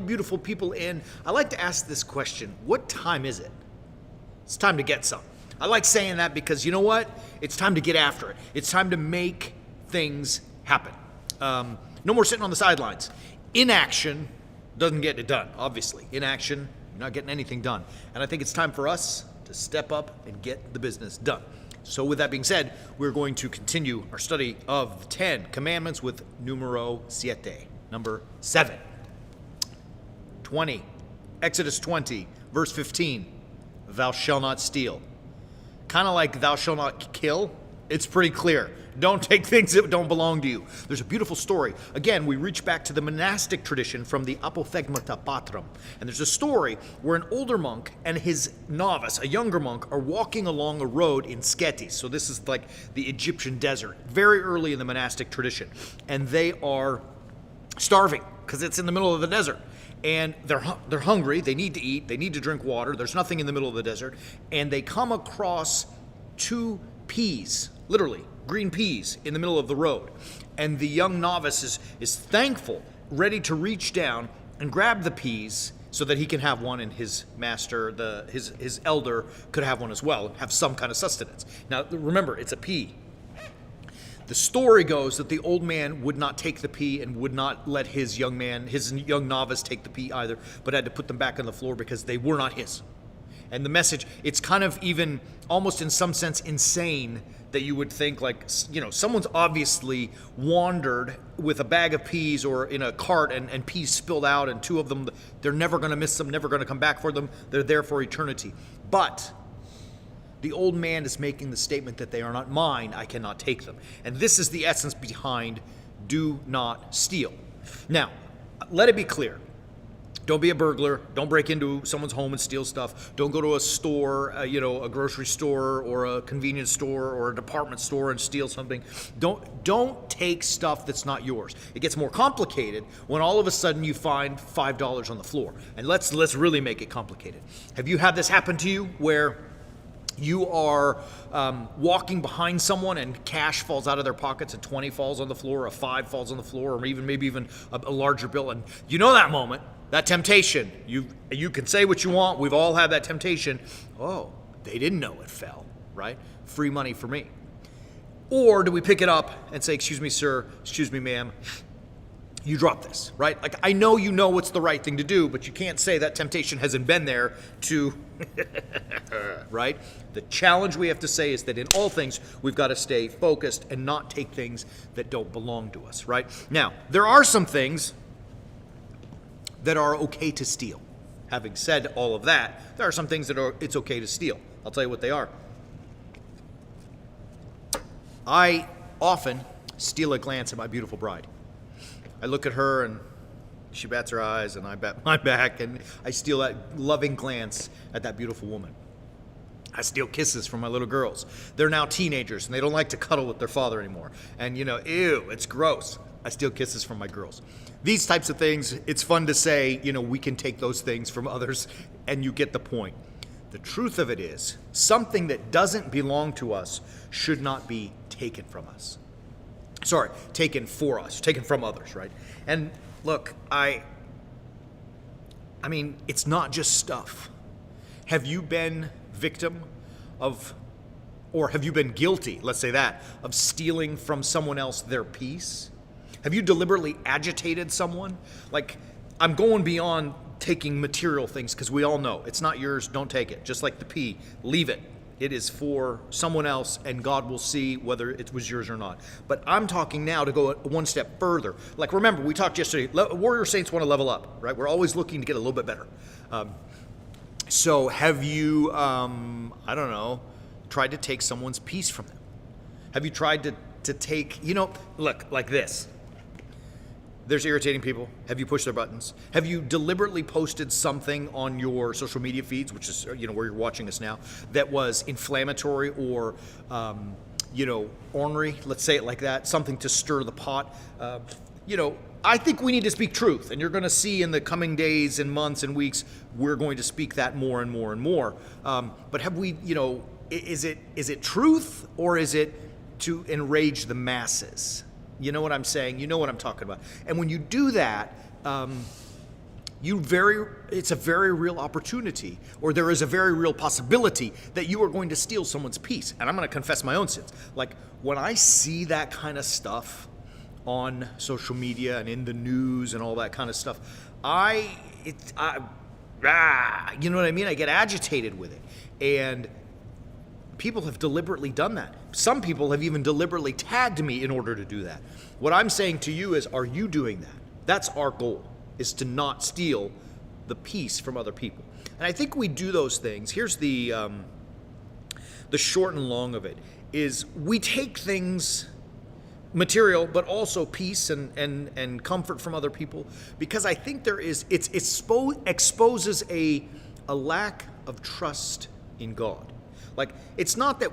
beautiful people in. I like to ask this question: what time is it? It's time to get some. I like saying that because you know what? It's time to get after it. It's time to make things happen. No more sitting on the sidelines. Inaction doesn't get it done, obviously. Inaction, you're not getting anything done. And I think it's time for us to step up and get the business done. So with that being said, we're going to continue our study of the 10 Commandments with numero siete, number 7. 20, Exodus 20, verse 15, thou shalt not steal. Kind of like thou shalt not kill. It's pretty clear. Don't take things that don't belong to you. There's a beautiful story. Again, we reach back to the monastic tradition from the Apophthegmata Patrum. And there's a story where an older monk and his novice, a younger monk, are walking along a road in Sketis. So this is like the Egyptian desert, very early in the monastic tradition. And they are starving because it's in the middle of the desert. And they're hungry, they need to eat, they need to drink water. There's nothing in the middle of the desert. And they come across 2 peas, literally, green peas in the middle of the road. And the young novice is thankful, ready to reach down and grab the peas so that he can have one and his master, his elder, could have one as well, have some kind of sustenance. Now, remember, it's a pea. The story goes that the old man would not take the pea and would not let his young novice take the pea either, but had to put them back on the floor because they were not his. And the message, it's kind of even almost in some sense insane that you would think like, you know, someone's obviously wandered with a bag of peas or in a cart and peas spilled out, and 2 of them, they're never going to miss them, never going to come back for them. They're there for eternity. But the old man is making the statement that they are not mine, I cannot take them. And this is the essence behind do not steal. Now, let it be clear. Don't be a burglar. Don't break into someone's home and steal stuff. Don't go to a store, a grocery store or a convenience store or a department store and steal something. Don't take stuff that's not yours. It gets more complicated when all of a sudden you find $5 on the floor. And let's really make it complicated. Have you had this happen to you where you are walking behind someone and cash falls out of their pockets, and 20 falls on the floor, a 5 falls on the floor, or maybe even a larger bill, and you know that moment, that temptation. You can say what you want. We've all had that temptation. Oh, they didn't know it fell, right? Free money for me. Or do we pick it up and say, excuse me, sir, excuse me, ma'am, you drop this, right? Like, I know you know what's the right thing to do, but you can't say that temptation hasn't been there to, right? The challenge we have to say is that in all things, we've got to stay focused and not take things that don't belong to us, right? Now, there are some things that are okay to steal. Having said all of that, there are some things that it's okay to steal. I'll tell you what they are. I often steal a glance at my beautiful bride. I look at her and she bats her eyes and I bat my back, and I steal that loving glance at that beautiful woman. I steal kisses from my little girls. They're now teenagers and they don't like to cuddle with their father anymore. And ew, it's gross. I steal kisses from my girls. These types of things, it's fun to say, we can take those things from others, and you get the point. The truth of it is, something that doesn't belong to us should not be taken from us. Sorry, taken for us, taken from others, right? And look, I mean, it's not just stuff. Have you been victim of, or have you been guilty, let's say that, of stealing from someone else their peace? Have you deliberately agitated someone? Like, I'm going beyond taking material things, because we all know it's not yours, don't take it. Just like the pea, leave it. It is for someone else, and God will see whether it was yours or not. But I'm talking now to go one step further. Like, remember, we talked yesterday, warrior saints want to level up, right? We're always looking to get a little bit better. So have you, tried to take someone's peace from them? Have you tried to take, look, like this. There's irritating people. Have you pushed their buttons? Have you deliberately posted something on your social media feeds, which is, where you're watching us now, that was inflammatory or, ornery, let's say it like that, something to stir the pot? I think we need to speak truth, and you're going to see in the coming days and months and weeks, we're going to speak that more and more and more. But have we, is it truth, or is it to enrage the masses? You know what I'm saying? You know what I'm talking about. And when you do that, it's a very real opportunity, or there is a very real possibility that you are going to steal someone's peace. And I'm going to confess my own sins. Like, when I see that kind of stuff on social media and in the news and all that kind of stuff, you know what I mean? I get agitated with it. And people have deliberately done that. Some people have even deliberately tagged me in order to do that. What I'm saying to you is, are you doing that? That's our goal, is to not steal the peace from other people. And I think we do those things. Here's the short and long of it, is we take things, material, but also peace and comfort from other people, because I think it exposes a lack of trust in God. Like, it's not that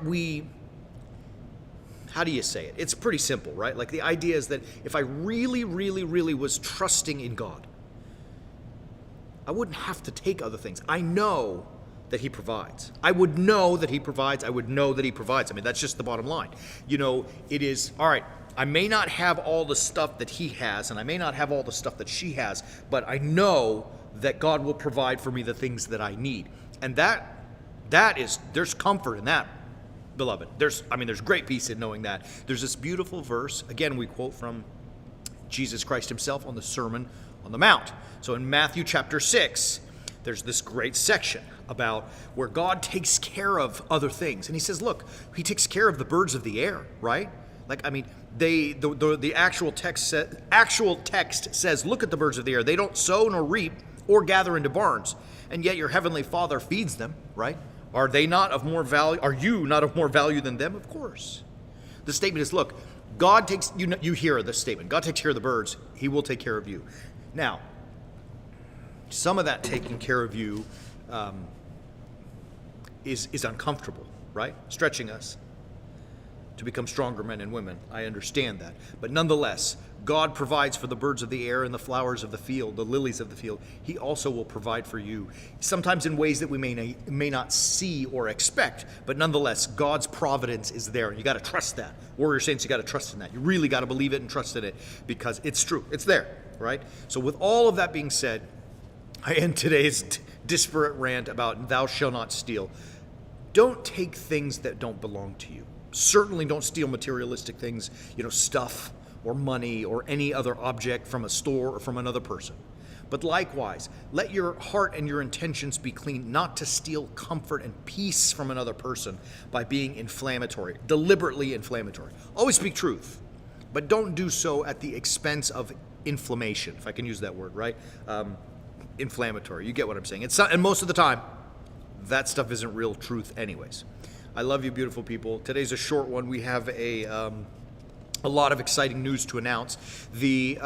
how do you say it? It's pretty simple, right? Like, the idea is that if I really, really, really was trusting in God, I wouldn't have to take other things. I know that He provides. I would know that He provides. I would know that He provides. I mean, that's just the bottom line. It is, all right, I may not have all the stuff that He has, and I may not have all the stuff that she has, but I know that God will provide for me the things that I need. And there's comfort in that, beloved. There's great peace in knowing that. There's this beautiful verse, again, we quote from Jesus Christ Himself on the Sermon on the Mount. So in Matthew chapter 6, there's this great section about where God takes care of other things. And He says, look, He takes care of the birds of the air, right? Like, I mean, the actual text says, look at the birds of the air. They don't sow nor reap or gather into barns, and yet your heavenly Father feeds them, right? Are they not of more value? Are you not of more value than them? Of course. The statement is, look, God takes, you hear this statement, God takes care of the birds, He will take care of you. Now, some of that taking care of you is uncomfortable, right? Stretching us to become stronger men and women. I understand that. But nonetheless, God provides for the birds of the air and the flowers of the field, the lilies of the field. He also will provide for you, sometimes in ways that we may not see or expect, but nonetheless, God's providence is there. You got to trust that. Warrior Saints, you got to trust in that. You really got to believe it and trust in it, because it's true. It's there, right? So with all of that being said, I end today's disparate rant about thou shalt not steal. Don't take things that don't belong to you. Certainly don't steal materialistic things, stuff or money or any other object from a store or from another person. But likewise, let your heart and your intentions be clean, not to steal comfort and peace from another person by being inflammatory, deliberately inflammatory. Always speak truth, but don't do so at the expense of inflammation, if I can use that word, right? Inflammatory. You get what I'm saying. It's not, and most of the time, that stuff isn't real truth anyways. I love you, beautiful people. Today's a short one. We have a lot of exciting news to announce. The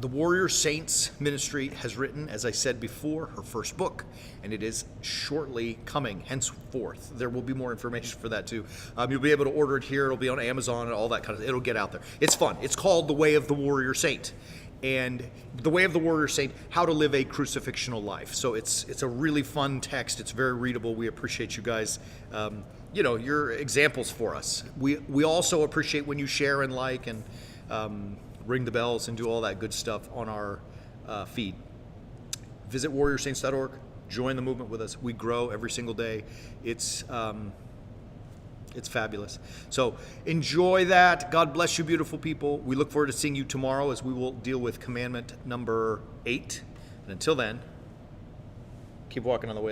Warrior Saints Ministry has written, as I said before, her first book, and it is shortly coming, henceforth. There will be more information for that too. You'll be able to order it here. It'll be on Amazon and all that kind of. It'll get out there. It's fun. It's called The Way of the Warrior Saint. And The Way of the Warrior Saint, How to Live a Crucifixional Life. So it's a really fun text. It's very readable. We appreciate you guys. Your examples for us. We also appreciate when you share and like and ring the bells and do all that good stuff on our feed. Visit warriorsaints.org. Join the movement with us. We grow every single day. It's fabulous. So enjoy that. God bless you, beautiful people. We look forward to seeing you tomorrow as we will deal with Commandment number 8. And until then, keep walking on the way of the